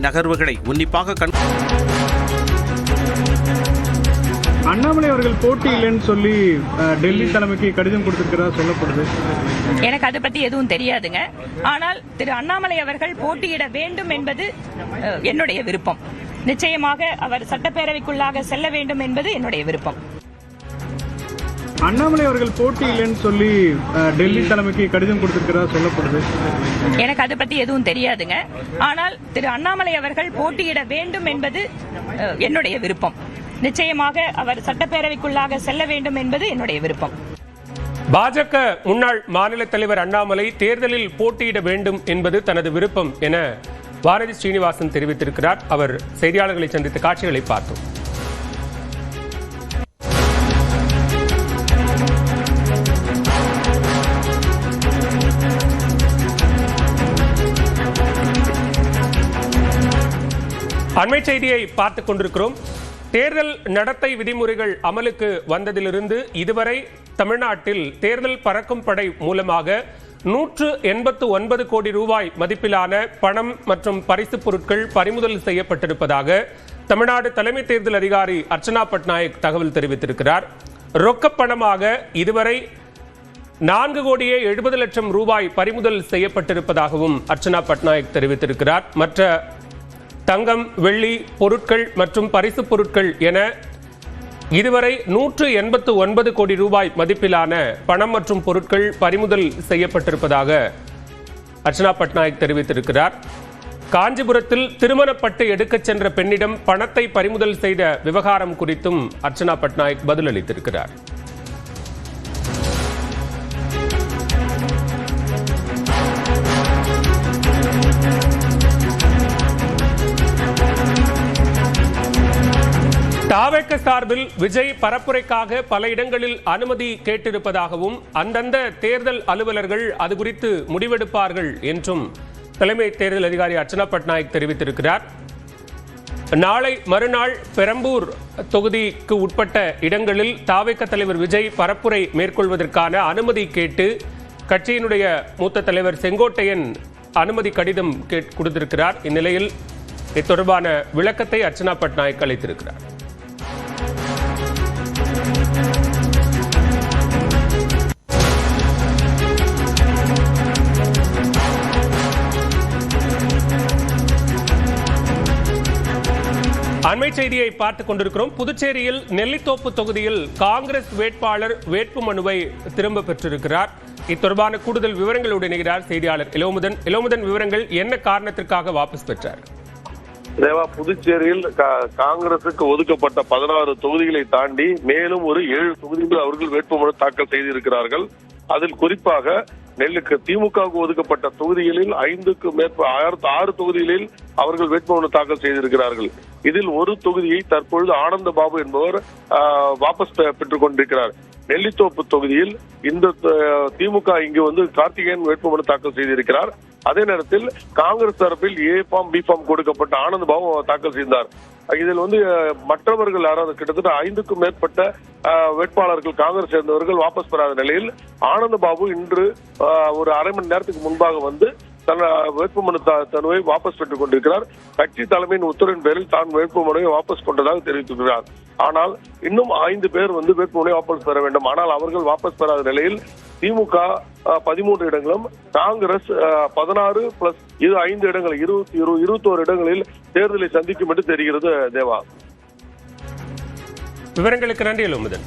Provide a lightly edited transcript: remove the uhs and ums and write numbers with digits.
நகர்வுகளை உன்னிப்பாக அண்ணாமலை அவர்கள் போட்டி இல்லைன்னு சொல்லி டெல்லி தலைமைக்கு கடிதம் கொடுத்திருக்கிறதா சொல்லப்படுது. எனக்கு அதை பத்தி எதுவும் தெரியாதுங்க. ஆனால் திரு அண்ணாமலை அவர்கள் போட்டியிட வேண்டும் என்பது என்னுடைய விருப்பம். நிச்சயமாக அவர் சட்டப்பேரவைக்குள்ளாக செல்ல வேண்டும் என்பது என்னுடைய விருப்பம். அண்ணாமலை அவர்கள் போட்டி இல்லைன்னு சொல்லி டெல்லி தலைமைக்கு கடிதம் கொடுத்திருக்கிறதா சொல்லப்படுது. எனக்கு அதை பத்தி எதுவும் தெரியாதுங்க. ஆனால் திரு அண்ணாமலை அவர்கள் போட்டியிட வேண்டும் என்பது என்னுடைய விருப்பம். நிச்சயமாக அவர் சட்டப்பேரவைக்குள்ளாக செல்ல வேண்டும் என்பது என்னுடைய விருப்பம். பாஜக முன்னாள் மாநில தலைவர் அண்ணாமலை தேர்தலில் போட்டியிட வேண்டும் என்பது தனது விருப்பம் என வானதி ஸ்ரீனிவாசன் தெரிவித்திருக்கிறார். அவர் செய்தியாளர்களை சந்தித்த காட்சிகளை பார்த்தோம். அண்மை செய்தியை பார்த்துக் கொண்டிருக்கிறோம். தேர்தல் நடத்தை விதிமுறைகள் அமலுக்கு வந்ததிலிருந்து இதுவரை தமிழ்நாட்டில் தேர்தல் பறக்கும் படை மூலமாக 189 கோடி ரூபாய் மதிப்பிலான பணம் மற்றும் பரிசு பொருட்கள் பறிமுதல் செய்யப்பட்டிருப்பதாக தமிழ்நாடு தலைமை தேர்தல் அதிகாரி அர்ச்சனா பட்நாயக் தகவல் தெரிவித்திருக்கிறார். ரொக்க பணமாக இதுவரை 4 கோடியே 70 லட்சம் ரூபாய் பறிமுதல் செய்யப்பட்டிருப்பதாகவும் அர்ச்சனா பட்நாயக் தெரிவித்திருக்கிறார். மற்ற தங்கம், வெள்ளி பொருட்கள் மற்றும் பரிசு பொருட்கள் என இதுவரை 189 கோடி ரூபாய் மதிப்பிலான பணம் மற்றும் பொருட்கள் பறிமுதல் செய்யப்பட்டிருப்பதாக அர்ச்சனா பட்நாயக் தெரிவித்திருக்கிறார். காஞ்சிபுரத்தில் திருமணப்பட்டு எடுக்கச் சென்ற பெண்ணிடம் பணத்தை பறிமுதல் செய்த விவகாரம் குறித்தும் அர்ச்சனா பட்நாயக் பதிலளித்திருக்கிறார். தாவேக சார்பில் விஜய் பரப்புரைக்காக பல இடங்களில் அனுமதி கேட்டிருப்பதாகவும் அந்தந்த தேர்தல் அலுவலர்கள் அது குறித்து முடிவெடுப்பார்கள் என்றும் தலைமை தேர்தல் அதிகாரி அர்ச்சனா பட்நாயக் தெரிவித்திருக்கிறார். நாளை மறுநாள் பெரம்பூர் தொகுதிக்கு உட்பட்ட இடங்களில் தாவேக தலைவர் விஜய் பரப்புரை மேற்கொள்வதற்கான அனுமதி கேட்டு கட்சியினுடைய மூத்த தலைவர் செங்கோட்டையன் அனுமதி கடிதம் கொடுத்திருக்கிறார். இந்நிலையில் இது தொடர்பான விளக்கத்தை அர்ச்சனா பட்நாயக் அளித்திருக்கிறார். அண்மை செய்தியை பார்த்துக் கொண்டிருக்கிறோம். புதுச்சேரியில் நெல்லித்தோப்பு தொகுதியில் காங்கிரஸ் வேட்பாளர் வேட்பு மனுவை திரும்ப பெற்றிருக்கிறார். இத்தொடர்பான கூடுதல் விவரங்களோடு இணைகிறார் செய்தியாளர் இளமுதன். இளமுதன், விவரங்கள் என்ன காரணத்திற்காக வாபஸ் பெற்றார்? தேவா, புதுச்சேரியில் காங்கிரசுக்கு ஒதுக்கப்பட்ட 16 தொகுதிகளை தாண்டி மேலும் ஒரு 7 தொகுதிகளில் அவர்கள் வேட்புமனு தாக்கல் செய்திருக்கிறார்கள். அதில் குறிப்பாக நெல்லுக்கு திமுகவுக்கு ஒதுக்கப்பட்ட தொகுதிகளில் 6 தொகுதிகளில் அவர்கள் வேட்புமனு தாக்கல் செய்திருக்கிறார்கள். இதில் ஒரு தொகுதியை தற்பொழுது ஆனந்த பாபு என்பவர் வாபஸ் பெற்றுக் கொண்டிருக்கிறார். நெல்லித்தோப்பு தொகுதியில் இந்த திமுக இங்கு வந்து கார்த்திகேயன் வேட்புமனு தாக்கல் செய்திருக்கிறார். அதே நேரத்தில் காங்கிரஸ் தரப்பில் ஏ ஃபார்ம், பி ஃபார்ம் கொடுக்கப்பட்ட ஆனந்த் பாபு தாக்கல் செய்தார். இதில் வந்து மற்றவர்கள் யாராவது கிட்டத்தட்ட 5க்கும் மேற்பட்ட வேட்பாளர்கள் காங்கிரஸ் சேர்ந்தவர்கள் வாபஸ் பெறாத நிலையில் ஆனந்த பாபு இன்று ஒரு அரை மணி நேரத்துக்கு முன்பாக வந்து தன் வேட்புமனு தனுவை வாபஸ் பெற்றுக் கொண்டிருக்கிறார். கட்சி தலைமையின் உத்தரவின் பேரில் தான் வேட்புமனுவை வாபஸ் கொண்டதாக தெரிவித்திருக்கிறார். ஆனால் இன்னும் 5 பேர் வந்து வேட்புமனுவை வாபஸ் பெற வேண்டும். ஆனால் அவர்கள் வாபஸ் பெறாத நிலையில் திமுக 13 இடங்களும் காங்கிரஸ் 16 பிளஸ் 5 இடங்கள் 21 இடங்களில் தேர்தலை சந்திக்கும் என்று தெரிகிறது. தேவா, விவரங்களுக்கு நன்றி இளமுதன்.